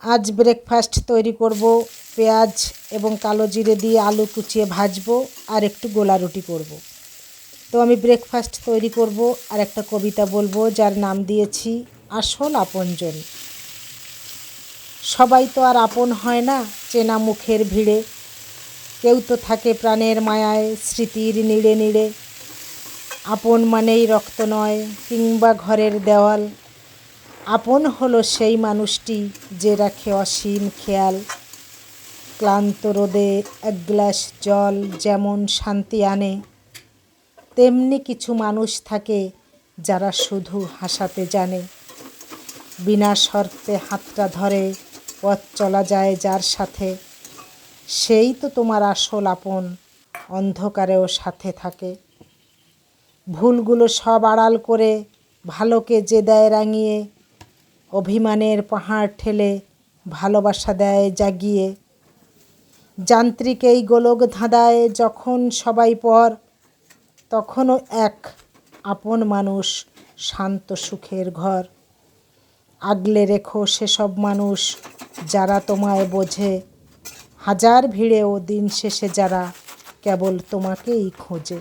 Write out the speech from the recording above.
আজ ব্রেকফাস্ট তৈরি করব। পেঁয়াজ এবং কালো জিরে দিয়ে আলু কুচিয়ে ভাজবো আর একটু গোলা রুটি করব। তো আমি ব্রেকফাস্ট তৈরি করব আর একটা কবিতা বলবো যার নাম দিয়েছি আসল আপনজন। সবাই তো আর আপন হয় না চেনা মুখের ভিড়ে, কেউ তো থাকে প্রাণের মায়ায় স্মৃতির নিড়ে নিড়ে। আপন মানেই রক্ত নয় কিংবা ঘরের দেওয়াল, আপন হলো সেই মানুষটি যে রাখে অসীম খেয়াল। ক্লান্ত রোদে এক গ্লাস জল যেমন শান্তি আনে, তেমনি কিছু মানুষ থাকে যারা শুধু হাসাতে জানে। বিনা শর্তে হাতটা ধরে পথ চলা যায় যার সাথে, সেই তো তোমার আসল আপন, অন্ধকারেও সাথে থাকে। ভুলগুলো সব আড়াল করে ভালোকে যে দেয় রাঙিয়ে, অভিমানের পাহাড় ঠেলে ভালোবাসা দেয় জাগিয়ে। যান্ত্রিক এই গোলক ধাঁধায় যখন সবাই পর, তখনও এক আপন মানুষ শান্ত সুখের ঘর। আগলে রেখো সেসব মানুষ যারা তোমায় বোঝে, হাজার ভিড়েও দিন শেষে যারা কেবল তোমাকেই খোঁজে।